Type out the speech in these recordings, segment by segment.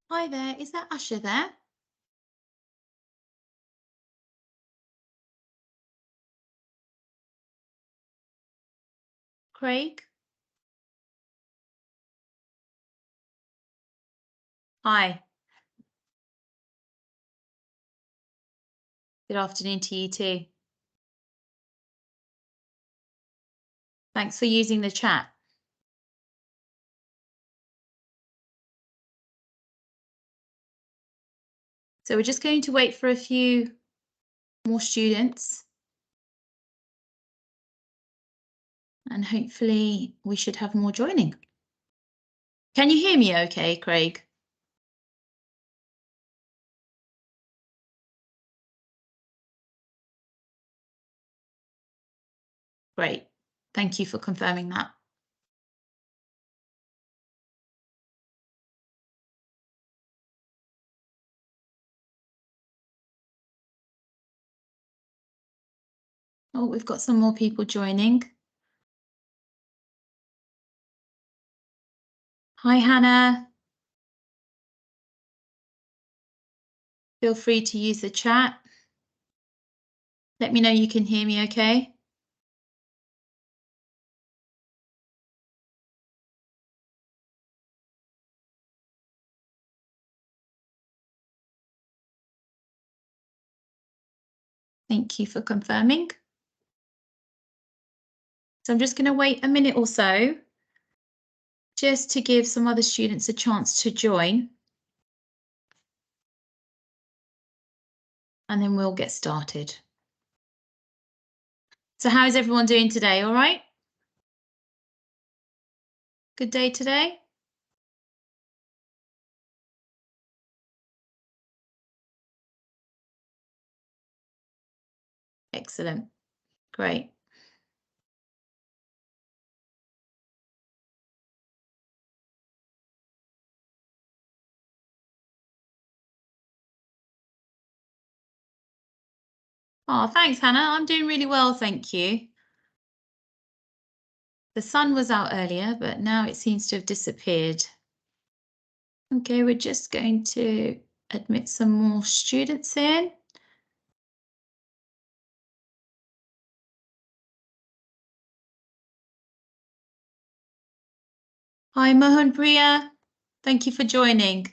Hi there, is that Usher there? Craig? Hi, good afternoon to you too. Thanks for using the chat. So we're just going to wait for a few more students. And hopefully we should have more joining. Can you hear me okay, Craig? Great. Thank you for confirming that. Oh, we've got some more people joining. Hi, Hannah. Feel free to use the chat. Let me know you can hear me okay. Thank you for confirming. So I'm just going to wait a minute or so just to give some other students a chance to join. And then we'll get started. So how is everyone doing today? All right? Good day today? Excellent. Great. Oh, thanks, Hannah. I'm doing really well, thank you. The sun was out earlier, but now it seems to have disappeared. Okay, we're just going to admit some more students in. Hi, Mohan Priya. Thank you for joining.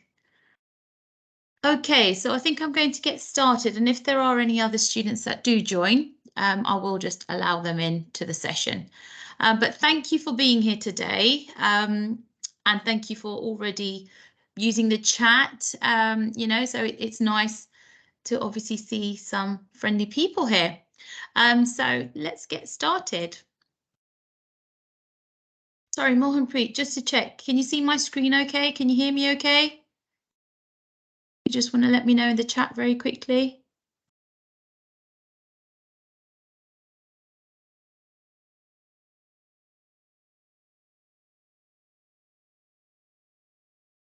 Okay, so I think I'm going to get started, and if there are any other students that do join, I will just allow them into the session. But thank you for being here today, and thank you for already using the chat. So it's nice to obviously see some friendly people here. So let's get started. Sorry, Mohanpreet, just to check, can you see my screen okay? Can you hear me okay? You just want to let me know in the chat very quickly.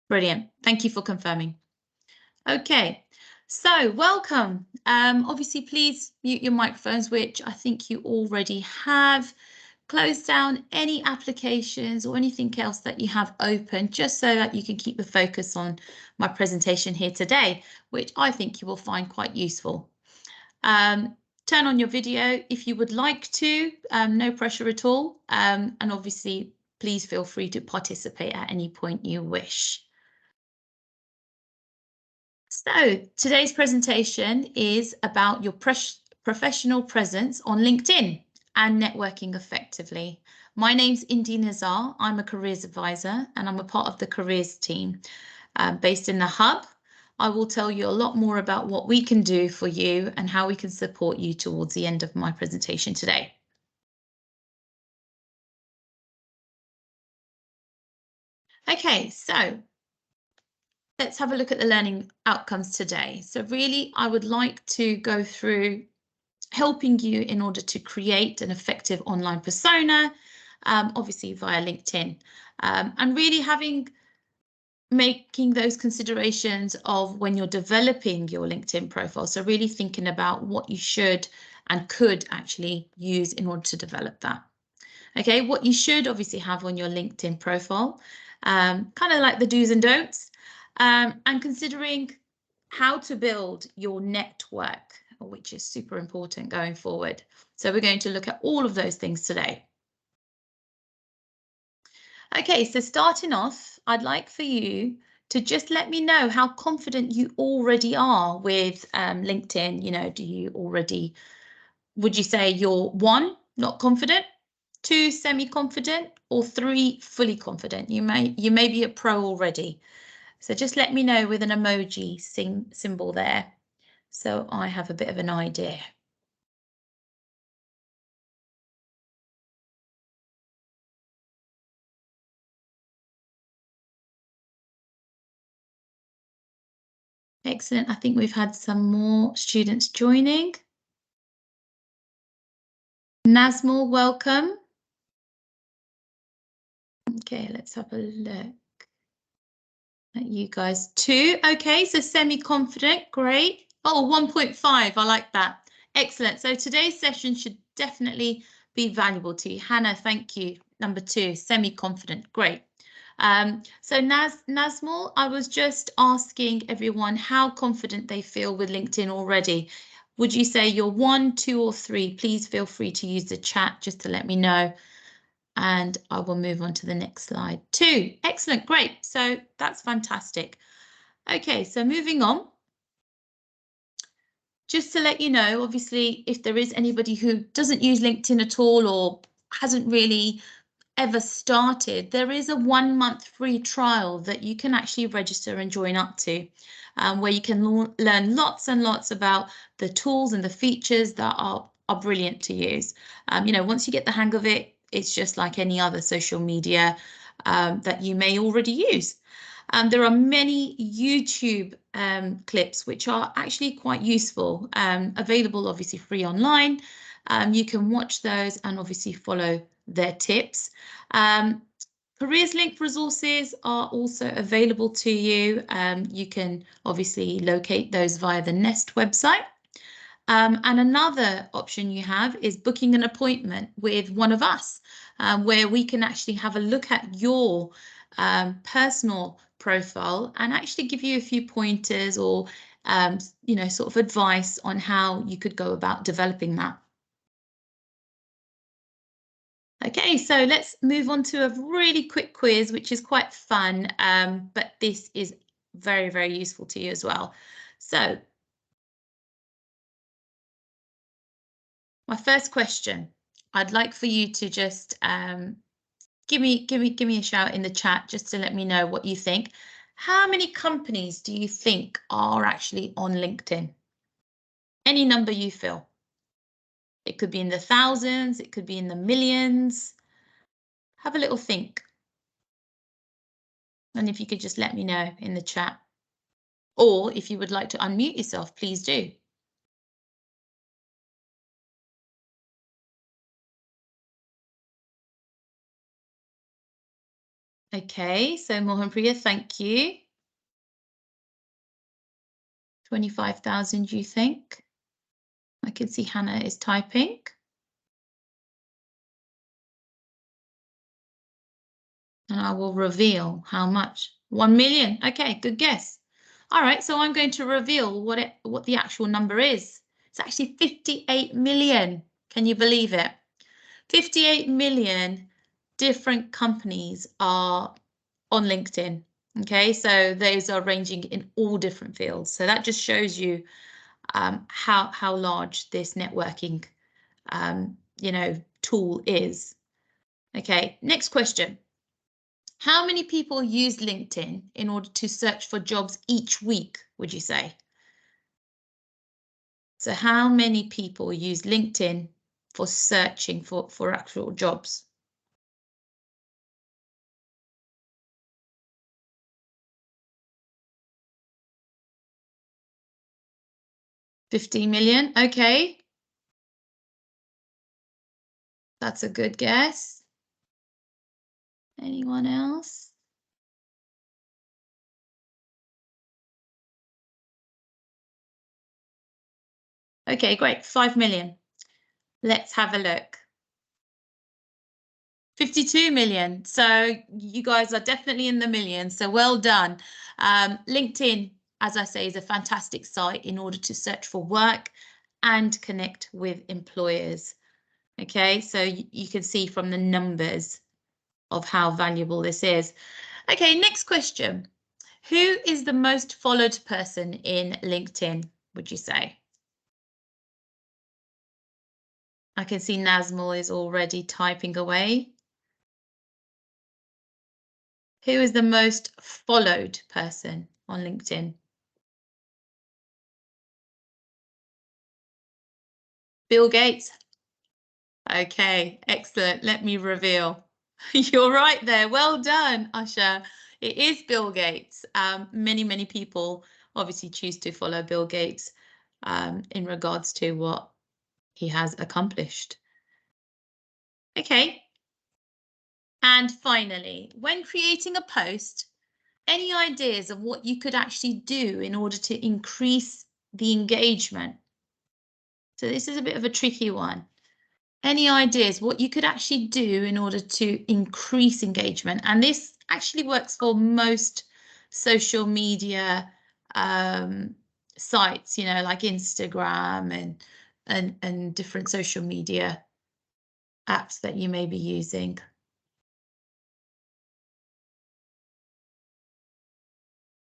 Brilliant. Thank you for confirming. Okay, so welcome. Obviously, please mute your microphones, which I think you already have. Close down any applications or anything else that you have open, just so that you can keep the focus on my presentation here today, which I think you will find quite useful. Turn on your video if you would like to, no pressure at all. And obviously, please feel free to participate at any point you wish. So today's presentation is about your professional presence on LinkedIn and networking effectively. My name's Indy Nazar. I'm a careers advisor and I'm a part of the careers team based in the Hub. I will tell you a lot more about what we can do for you and how we can support you towards the end of my presentation today. Okay, so let's have a look at the learning outcomes today. So really, I would like to go through helping you in order to create an effective online persona, obviously via LinkedIn, and really making those considerations of when you're developing your LinkedIn profile. So really thinking about what you should and could actually use in order to develop that. Okay, what you should obviously have on your LinkedIn profile, kind of like the do's and don'ts. and considering how to build your network, which is super important going forward. So we're going to look at all of those things today. Okay, so starting off, I'd like for you to just let me know how confident you already are with LinkedIn. You know, do you already, would you say you're 1, not confident, 2, semi-confident, or 3, fully confident? You may be a pro already. So just let me know with an emoji symbol there, so I have a bit of an idea. Excellent. I think we've had some more students joining. Nazmul, welcome. Okay, let's have a look at you guys too. Okay, so semi-confident, great. Oh, 1.5, I like that. Excellent. So today's session should definitely be valuable to you. Hannah, thank you. Number 2, semi-confident, great. So Nazmul, I was just asking everyone how confident they feel with LinkedIn already. Would you say you're 1, 2, or 3? Please feel free to use the chat just to let me know. And I will move on to the next slide. 2, excellent, great. So that's fantastic. Okay, so moving on. Just to let you know, obviously, if there is anybody who doesn't use LinkedIn at all or hasn't really ever started, there is a 1-month free trial that you can actually register and join up to, where you can learn lots and lots about the tools and the features that are brilliant to use. You know, once you get the hang of it, it's just like any other social media that you may already use. There are many YouTube clips which are actually quite useful, available obviously free online. You can watch those and obviously follow their tips. Careers Link resources are also available to you. You can obviously locate those via the Nest website. And another option you have is booking an appointment with one of us, where we can actually have a look at your personal profile and actually give you a few pointers or, you know, sort of advice on how you could go about developing that. Okay, so let's move on to a really quick quiz, which is quite fun, but this is very, very useful to you as well. So my first question, I'd like for you to just give me a shout in the chat just to let me know what you think. How many companies do you think are actually on LinkedIn? Any number you feel. It could be in the thousands, it could be in the millions. Have a little think. And if you could just let me know in the chat. Or if you would like to unmute yourself, please do. Okay, so Mohanpriya, thank you. 25,000, you think? I can see Hannah is typing. And I will reveal how much. 1 million. Okay, good guess. All right, so I'm going to reveal what the actual number is. It's actually 58 million. Can you believe it? 58 million different companies are on LinkedIn. Okay, so those are ranging in all different fields. So that just shows you how large this networking you know, tool is. Okay, next question. How many people use LinkedIn in order to search for jobs each week, would you say? So how many people use LinkedIn for searching for actual jobs? $15 million, okay. That's a good guess. Anyone else? Okay, great, 5 million. Let's have a look. 52 million. So you guys are definitely in the millions. So well done. LinkedIn, as I say, is a fantastic site in order to search for work and connect with employers. Okay, so you can see from the numbers of how valuable this is. Okay, next question. Who is the most followed person in LinkedIn, would you say? I can see Nazmul is already typing away. Who is the most followed person on LinkedIn? Bill Gates? Okay, excellent. Let me reveal. You're right there. Well done, Usher. It is Bill Gates. Many people obviously choose to follow Bill Gates in regards to what he has accomplished. Okay. And finally, when creating a post, any ideas of what you could actually do in order to increase the engagement? So this is a bit of a tricky one. Any ideas what you could actually do in order to increase engagement? And this actually works for most social media sites, you know, like Instagram and different social media apps that you may be using.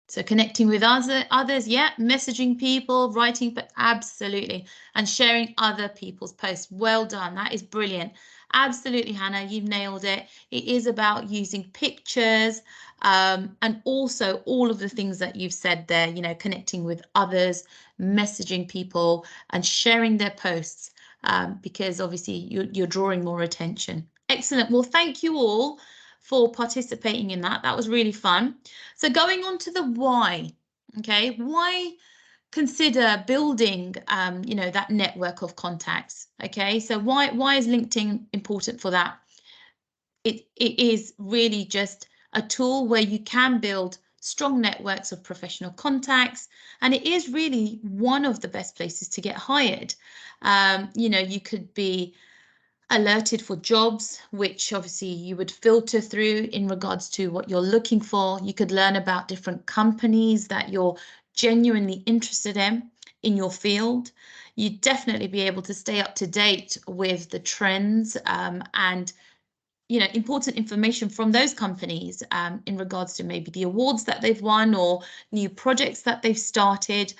So connecting with others, yeah, messaging people, writing, but absolutely, and sharing other people's posts. Well done, that is brilliant. Absolutely, Hannah, you've nailed it. It is about using pictures and also all of the things that you've said there, you know, connecting with others, messaging people and sharing their posts because obviously you're drawing more attention. Excellent. Well, thank you all for participating in that. That was really fun. So going on to the why, okay, why consider building, you know, that network of contacts, okay? So why is LinkedIn important for that? It is really just a tool where you can build strong networks of professional contacts, and it is really one of the best places to get hired. You know, you could be alerted for jobs, which obviously you would filter through in regards to what you're looking for. You could learn about different companies that you're genuinely interested in your field. You'd definitely be able to stay up to date with the trends and you know, important information from those companies in regards to maybe the awards that they've won or new projects that they've started.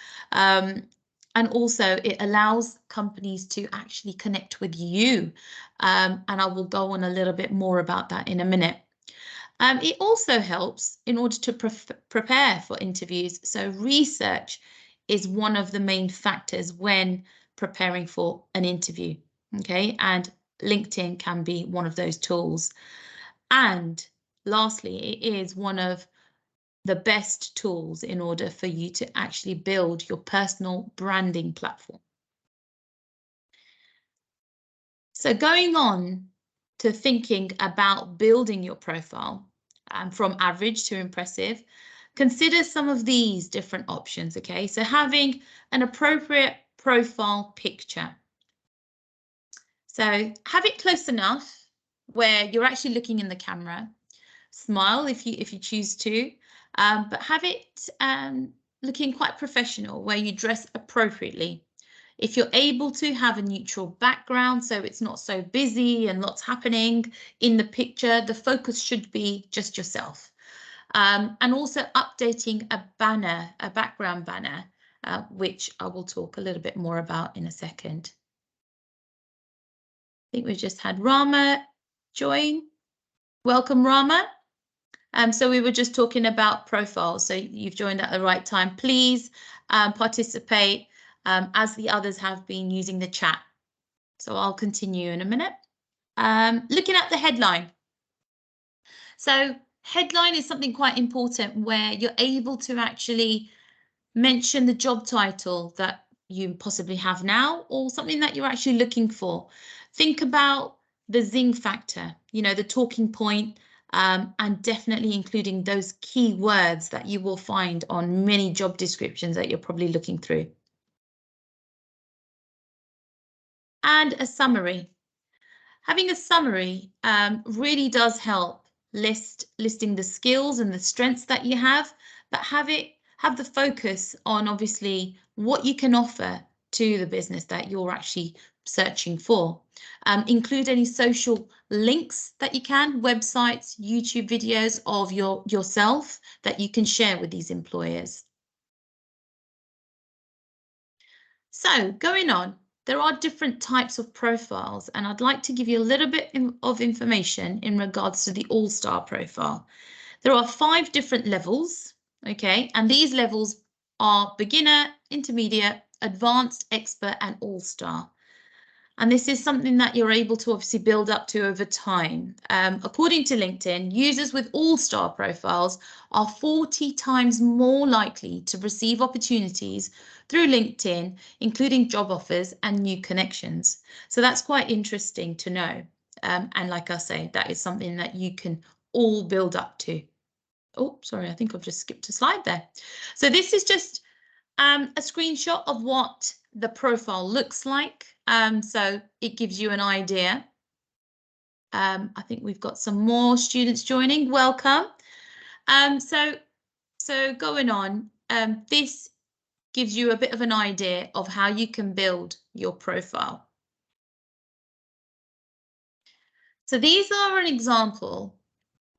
And also it allows companies to actually connect with you. And I will go on a little bit more about that in a minute. It also helps in order to prepare for interviews. So research is one of the main factors when preparing for an interview. Okay, and LinkedIn can be one of those tools. And lastly, it is one of the best tools in order for you to actually build your personal branding platform. So going on to thinking about building your profile from average to impressive, consider some of these different options, okay? So having an appropriate profile picture. So have it close enough where you're actually looking in the camera. Smile if you choose to, but have it looking quite professional where you dress appropriately. If you're able to have a neutral background, so it's not so busy and lots happening in the picture, the focus should be just yourself. And also updating a banner, a background banner, which I will talk a little bit more about in a second. I think we've just had Rama join. Welcome, Rama. So we were just talking about profiles, so you've joined at the right time. Please participate as the others have been using the chat. So I'll continue in a minute. Looking at the headline. So headline is something quite important where you're able to actually mention the job title that you possibly have now or something that you're actually looking for. Think about the zing factor, you know, the talking point, and definitely including those key words that you will find on many job descriptions that you're probably looking through. And a summary. Having a summary really does help listing the skills and the strengths that you have, but have the focus on obviously what you can offer to the business that you're actually searching for. Include any social links that you can, websites, YouTube videos of yourself that you can share with these employers. So going on, there are different types of profiles, and I'd like to give you a little bit of information in regards to the All-Star profile. There are 5 different levels, okay, and these levels are beginner, intermediate, advanced, expert, and All-Star. And this is something that you're able to obviously build up to over time. According to LinkedIn, users with all-star profiles are 40 times more likely to receive opportunities through LinkedIn, including job offers and new connections. So that's quite interesting to know. And like I say, that is something that you can all build up to. Oh, sorry, I think I've just skipped a slide there. So this is just a screenshot of what the profile looks like. So it gives you an idea. I think we've got some more students joining. Welcome. So going on, this gives you a bit of an idea of how you can build your profile. So these are an example,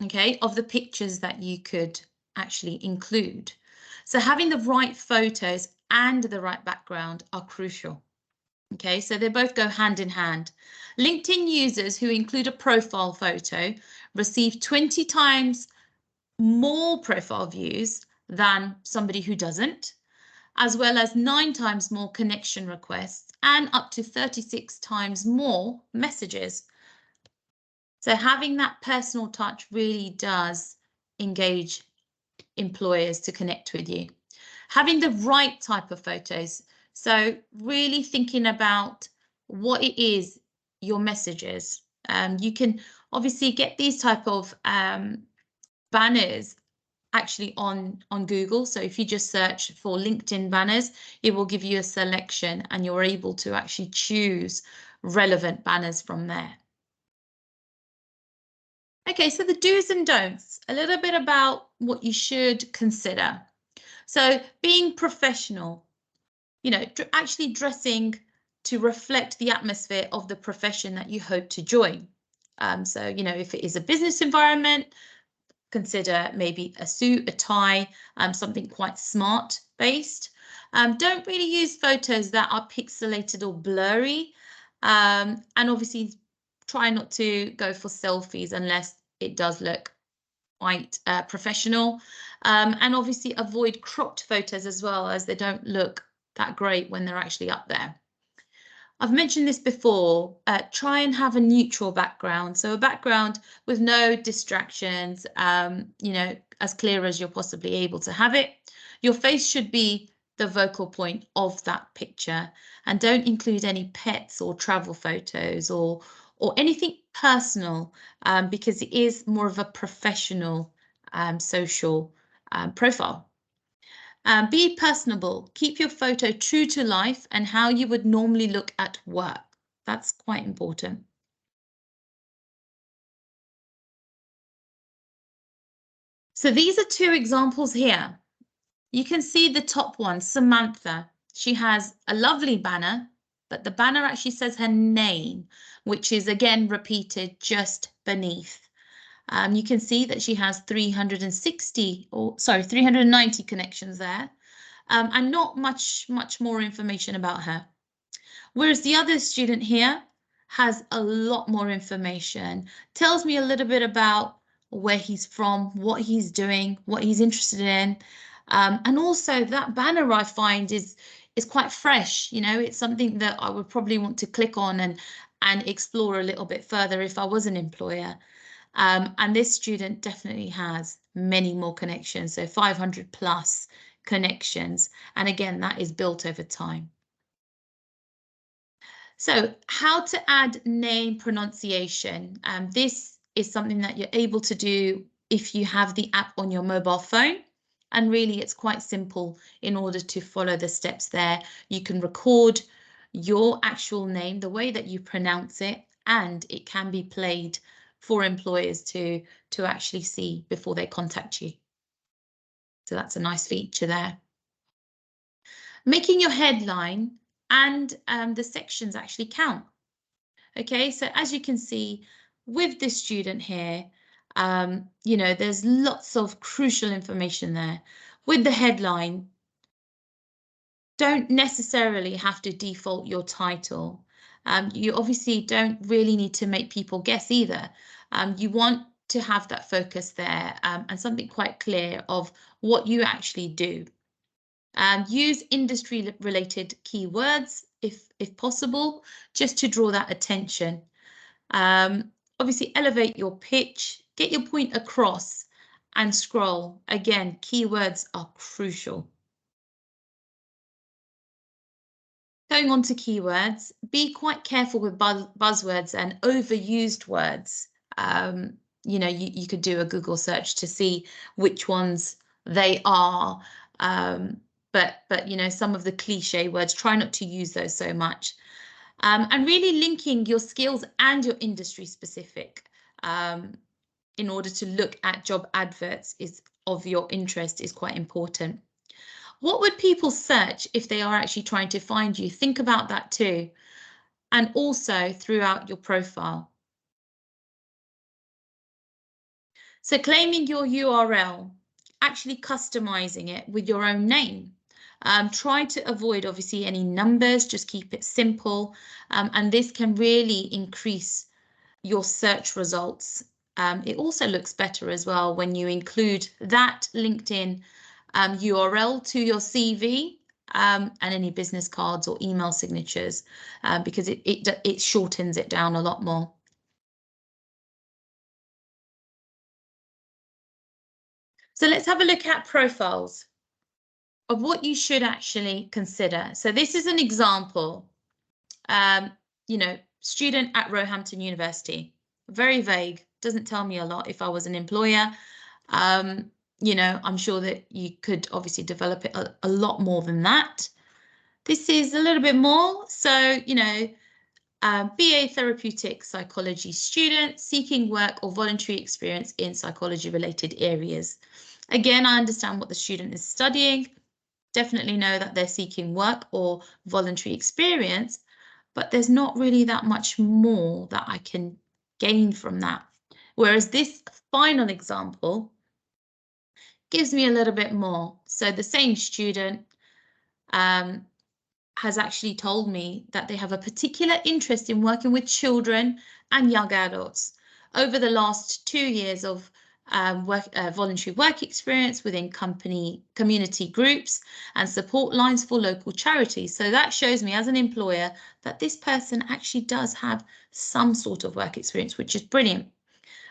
okay, of the pictures that you could actually include. So having the right photos and the right background are crucial. Okay, so they both go hand in hand. LinkedIn users who include a profile photo receive 20 times more profile views than somebody who doesn't, as well as 9 times more connection requests and up to 36 times more messages. So having that personal touch really does engage employers to connect with you. Having the right type of photos. So really thinking about what it is your message is. You can obviously get these type of banners actually on Google. So if you just search for LinkedIn banners, it will give you a selection and you're able to actually choose relevant banners from there. Okay, so the do's and don'ts, a little bit about what you should consider. So being professional, you know, actually dressing to reflect the atmosphere of the profession that you hope to join. So, you know, if it is a business environment, consider maybe a suit, a tie, something quite smart based. Don't really use photos that are pixelated or blurry. And obviously try not to go for selfies unless it does look quite professional. And obviously avoid cropped photos as well, as they don't look that great when they're actually up there. I've mentioned this before, try and have a neutral background. So a background with no distractions, you know, as clear as you're possibly able to have it. Your face should be the focal point of that picture, and don't include any pets or travel photos or anything personal, because it is more of a professional social profile. Be personable. Keep your photo true to life and how you would normally look at work. That's quite important. So these are 2 examples here. You can see the top one, Samantha. She has a lovely banner, but the banner actually says her name, which is again repeated just beneath. You can see that she has 390 connections there, and not much more information about her. Whereas the other student here has a lot more information, tells me a little bit about where he's from, what he's doing, what he's interested in. And also that banner I find is quite fresh. You know, it's something that I would probably want to click on and explore a little bit further if I was an employer. And this student definitely has many more connections, so 500 plus connections. And again, that is built over time. So how to add name pronunciation. This is something that you're able to do if you have the app on your mobile phone. And really, it's quite simple in order to follow the steps there. You can record your actual name, the way that you pronounce it, and it can be played for employers to actually see before they contact you. So that's a nice feature there. Making your headline and the sections actually count. Okay, so as you can see with this student here, you know, there's lots of crucial information there. With the headline, don't necessarily have to default your title. You obviously don't really need to make people guess either. You want to have that focus there and something quite clear of what you actually do. Use industry-related keywords if possible, just to draw that attention. Obviously, elevate your pitch, get your point across, and scroll. Again, keywords are crucial. Going on to keywords, be quite careful with buzzwords and overused words. You know, you could do a Google search to see which ones they are. But you know, some of the cliche words, try not to use those so much. And really linking your skills and your industry specific in order to look at job adverts of your interest is quite important. What would people search if they are actually trying to find you? Think about that too. And also throughout your profile. So claiming your URL, actually customizing it with your own name. Try to avoid obviously any numbers, just keep it simple. And this can really increase your search results. It also looks better as well when you include that LinkedIn URL to your CV and any business cards or email signatures because it shortens it down a lot more. So let's have a look at profiles of what you should actually consider. So this is an example, you know, student at Roehampton University. Very vague, doesn't tell me a lot if I was an employer. You know, I'm sure that you could obviously develop it a lot more than that. This is a little bit more. So, you know, BA Therapeutic Psychology student seeking work or voluntary experience in psychology related areas. Again, I understand what the student is studying. Definitely know that they're seeking work or voluntary experience, but there's not really that much more that I can gain from that. Whereas this final example gives me a little bit more. So the same student has actually told me that they have a particular interest in working with children and young adults. Over the last 2 years of voluntary work experience within community groups and support lines for local charities. So that shows me as an employer that this person actually does have some sort of work experience, which is brilliant.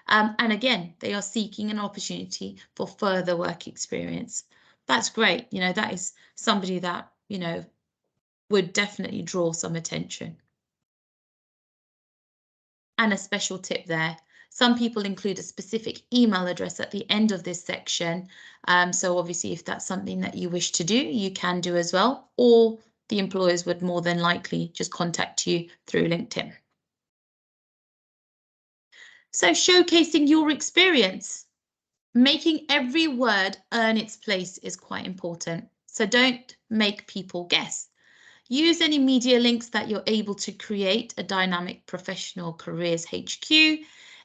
And again, they are seeking an opportunity for further work experience. That's great. You know, that is somebody that, you know, would definitely draw some attention. And a special tip there. Some people include a specific email address at the end of this section. So obviously, if that's something that you wish to do, you can do as well, or the employers would more than likely just contact you through LinkedIn. So showcasing your experience, making every word earn its place is quite important. So don't make people guess. Use any media links that you're able to create a dynamic professional careers HQ.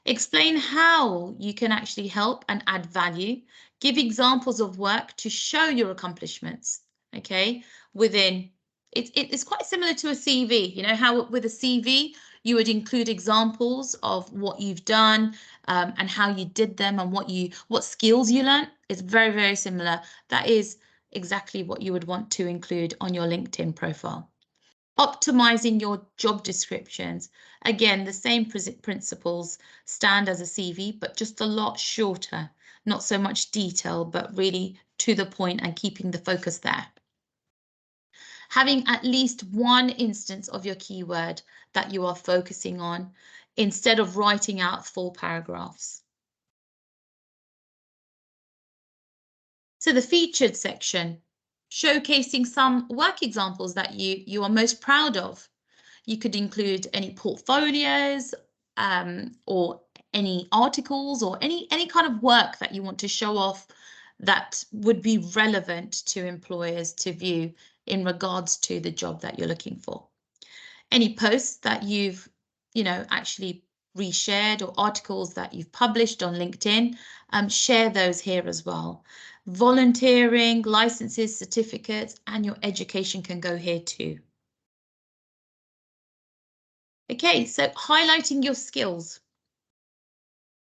Explain how you can actually help and add value. Give examples of work to show your accomplishments. Okay, within it's quite similar to a CV. You know how with a CV you would include examples of what you've done and how you did them and what skills you learned. It's very, very similar. That is exactly what you would want to include on your LinkedIn profile. Optimizing your job descriptions. Again, the same principles stand as a CV, but just a lot shorter. Not so much detail, but really to the point and keeping the focus there. Having at least one instance of your keyword that you are focusing on instead of writing out full paragraphs. So the featured section, showcasing some work examples that you are most proud of. You could include any portfolios or any articles or any kind of work that you want to show off that would be relevant to employers to view in regards to the job that you're looking for. Any posts that you've, actually reshared or articles that you've published on LinkedIn, share those here as well. Volunteering, licenses, certificates, and your education can go here too. Okay, so highlighting your skills,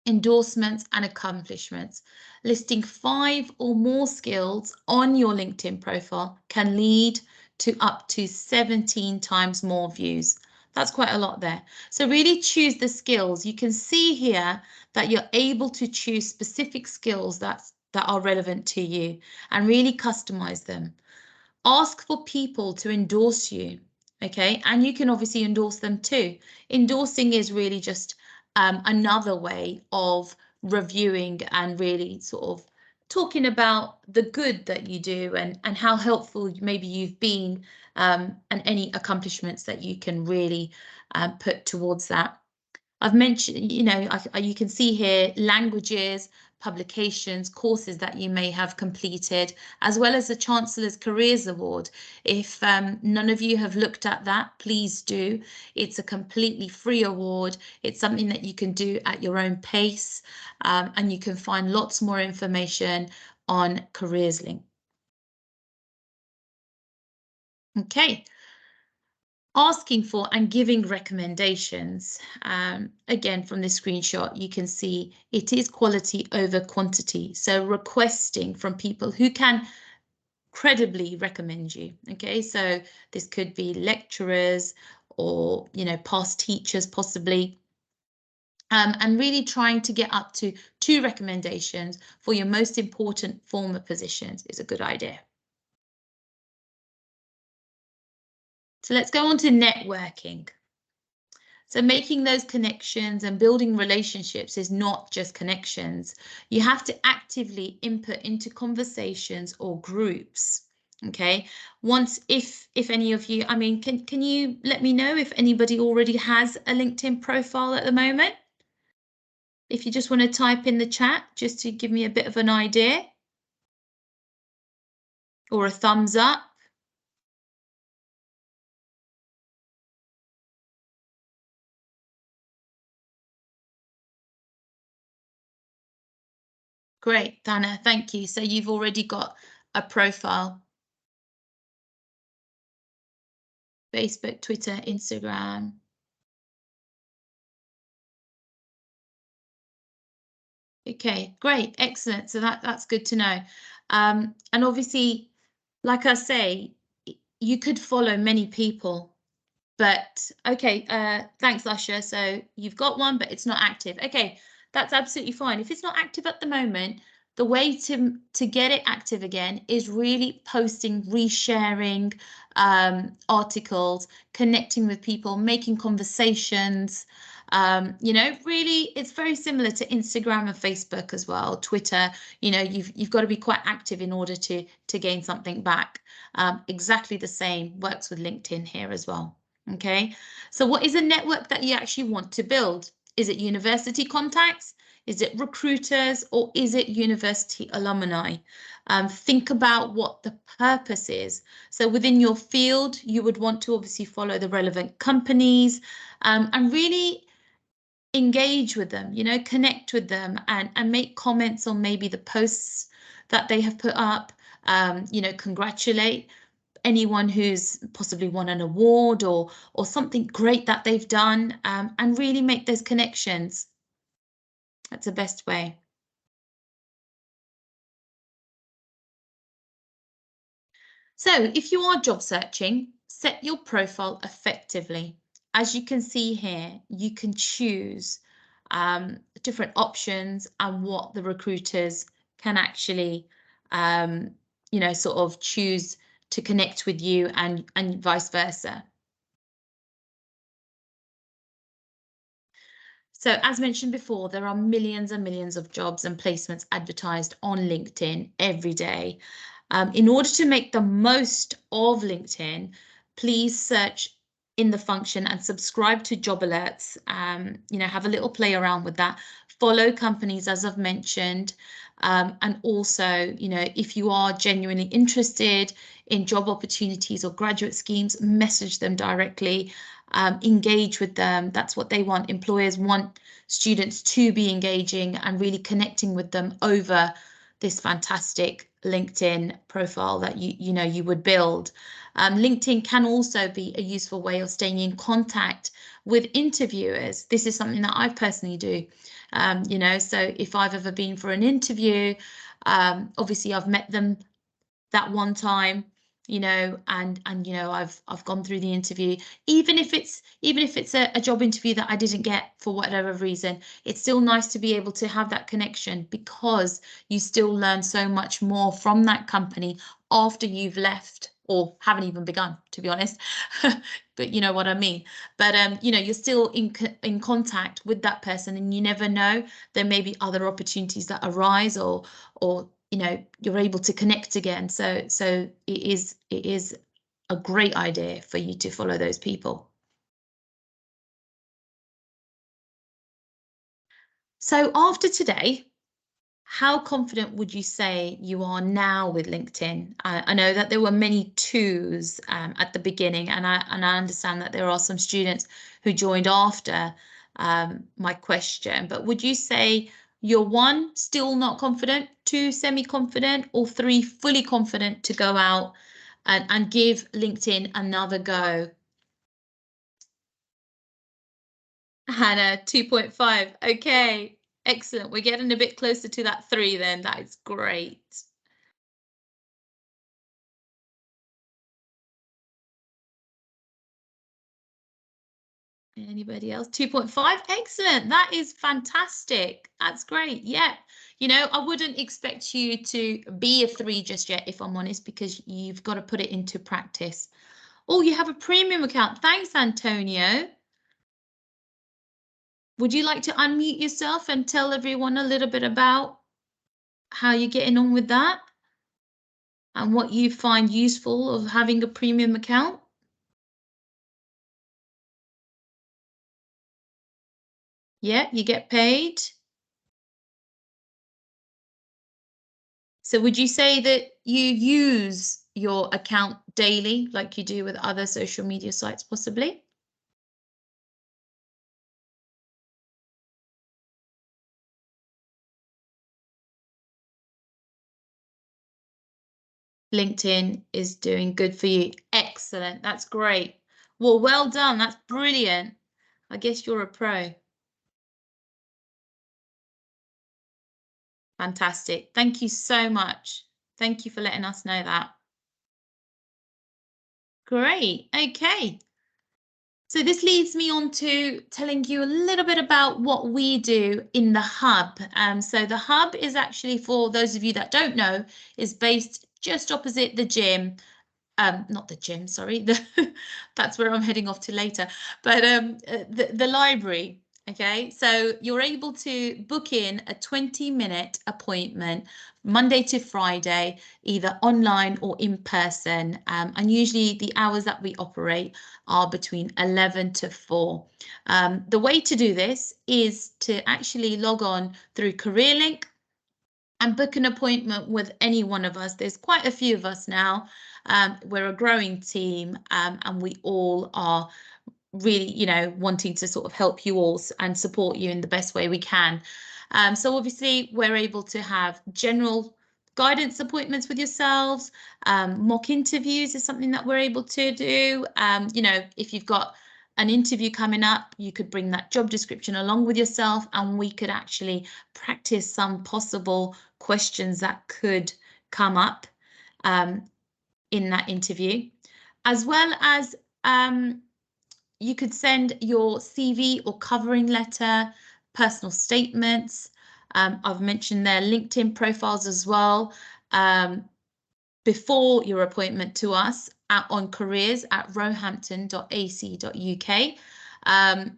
endorsements and accomplishments. Listing 5 or more skills on your LinkedIn profile can lead to up to 17 times more views. That's quite a lot there. So really choose the skills. You can see here that you're able to choose specific skills that are relevant to you and really customize them. Ask for people to endorse you, okay? And you can obviously endorse them too. Endorsing is really just another way of reviewing and really sort of talking about the good that you do and how helpful maybe you've been and any accomplishments that you can really put towards that. I've mentioned, you can see here languages, publications, courses that you may have completed, as well as the Chancellor's Careers Award. If none of you have looked at that, please do. It's a completely free award. It's something that you can do at your own pace, and you can find lots more information on CareersLink. Okay. Asking for and giving recommendations. Again, from this screenshot, you can see it is quality over quantity. So requesting from people who can credibly recommend you. Okay, so this could be lecturers or, past teachers possibly. And really trying to get up to 2 recommendations for your most important former positions is a good idea. So let's go on to networking. So making those connections and building relationships is not just connections. You have to actively input into conversations or groups. Okay, if any of you, can you let me know if anybody already has a LinkedIn profile at the moment? If you just want to type in the chat, just to give me a bit of an idea. Or a thumbs up. Great, Dana, thank you. So you've already got a profile. Facebook, Twitter, Instagram. Okay, great, excellent. So that's good to know. And obviously, like I say, you could follow many people, but okay, thanks, Usher. So you've got one, but it's not active. Okay, that's absolutely fine. If it's not active at the moment, the way to get it active again is really posting, resharing articles, connecting with people, making conversations. Really, it's very similar to Instagram and Facebook as well. Twitter, you've got to be quite active in order to gain something back. Exactly the same works with LinkedIn here as well. Okay, so what is a network that you actually want to build? Is it university contacts? Is it recruiters, or is it university alumni? Think about what the purpose is. So within your field, you would want to obviously follow the relevant companies and really engage with them, connect with them and make comments on maybe the posts that they have put up, congratulate anyone who's possibly won an award or something great that they've done, and really make those connections. That's the best way. So if you are job searching, set your profile effectively. As you can see here, you can choose different options and what the recruiters can actually, sort of choose to connect with you and vice versa. So as mentioned before, there are millions and millions of jobs and placements advertised on LinkedIn every day. In order to make the most of LinkedIn, please search in the function and subscribe to job alerts. You know, have a little play around with that. Follow companies, as I've mentioned. And also, you know, if you are genuinely interested in job opportunities or graduate schemes, message them directly, engage with them. That's what they want. Employers want students to be engaging and really connecting with them over this fantastic LinkedIn profile that you would build. LinkedIn can also be a useful way of staying in contact with interviewers. This is something that I personally do. You know, so if I've ever been for an interview, obviously I've met them that one time, you know, and you know, I've gone through the interview. Even if it's a job interview that I didn't get for whatever reason, it's still nice to be able to have that connection, because you still learn so much more from that company after you've left, or haven't even begun, to be honest. But you know what I mean. But you know, you're still in contact with that person, and you never know, there may be other opportunities that arise, or you know, you're able to connect again. So it is a great idea for you to follow those people. So after today, how confident would you say you are now with LinkedIn? I know that there were many twos at the beginning, and I understand that there are some students who joined after my question, but would you say you're 1, still not confident, 2, semi-confident, or 3, fully confident to go out and give LinkedIn another go? Hannah, 2.5. Okay, excellent. We're getting a bit closer to that 3 then. That is great. Anybody else? 2.5. Excellent. That is fantastic. That's great. Yeah. You know, I wouldn't expect you to be a 3 just yet, if I'm honest, because you've got to put it into practice. Oh, you have a premium account. Thanks, Antonio. Would you like to unmute yourself and tell everyone a little bit about how you're getting on with that and what you find useful of having a premium account? Yeah, you get paid. So would you say that you use your account daily, like you do with other social media sites, possibly? LinkedIn is doing good for you. Excellent. That's great. Well, well done. That's brilliant. I guess you're a pro. Fantastic. Thank you so much. Thank you for letting us know that. Great. Okay. So this leads me on to telling you a little bit about what we do in the Hub. So the Hub is actually, for those of you that don't know, is based just opposite the gym. Not the gym, sorry. That's where I'm heading off to later. But the library. Okay, so you're able to book in a 20-minute appointment Monday to Friday, either online or in person. And usually the hours that we operate are between 11 to 4. The way to do this is to actually log on through CareerLink and book an appointment with any one of us. There's quite a few of us now. We're a growing team, and we all are really, you know, wanting to sort of help you all and support you in the best way we can. So obviously we're able to have general guidance appointments with yourselves. Mock interviews is something that we're able to do. You know, if you've got an interview coming up, you could bring that job description along with yourself, and we could actually practice some possible questions that could come up in that interview, as well as you could send your CV or covering letter, personal statements. I've mentioned their LinkedIn profiles as well, before your appointment to us on careers@roehampton.ac.uk.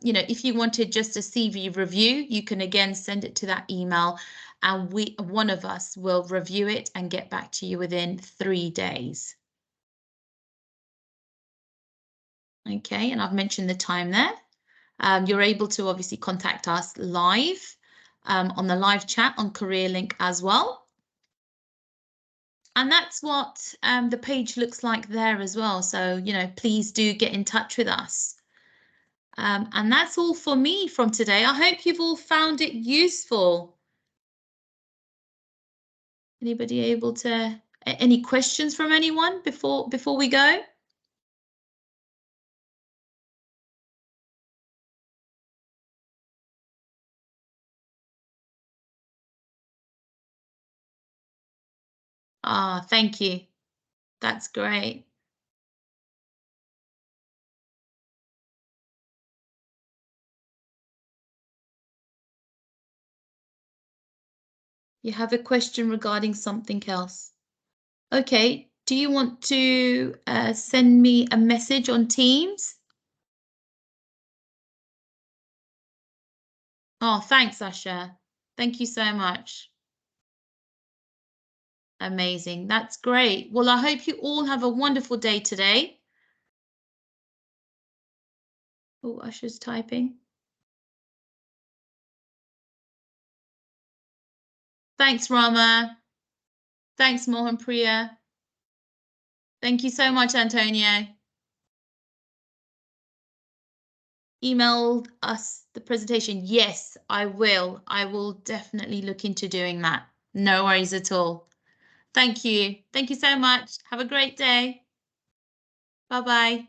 You know, if you wanted just a CV review, you can again send it to that email, and one of us will review it and get back to you within 3 days. Okay, and I've mentioned the time there. You're able to obviously contact us live on the live chat on CareerLink as well. And that's what the page looks like there as well. So, you know, please do get in touch with us. And that's all for me from today. I hope you've all found it useful. Anybody able to, any questions from anyone before we go? Ah, thank you. That's great. You have a question regarding something else. Okay, do you want to send me a message on Teams? Oh, thanks, Asha. Thank you so much. Amazing. That's great. Well, I hope you all have a wonderful day today. Oh, Asha's typing. Thanks, Rama. Thanks, Mohan Priya. Thank you so much, Antonio. Email us the presentation. Yes, I will. I will definitely look into doing that. No worries at all. Thank you. Thank you so much. Have a great day. Bye-bye.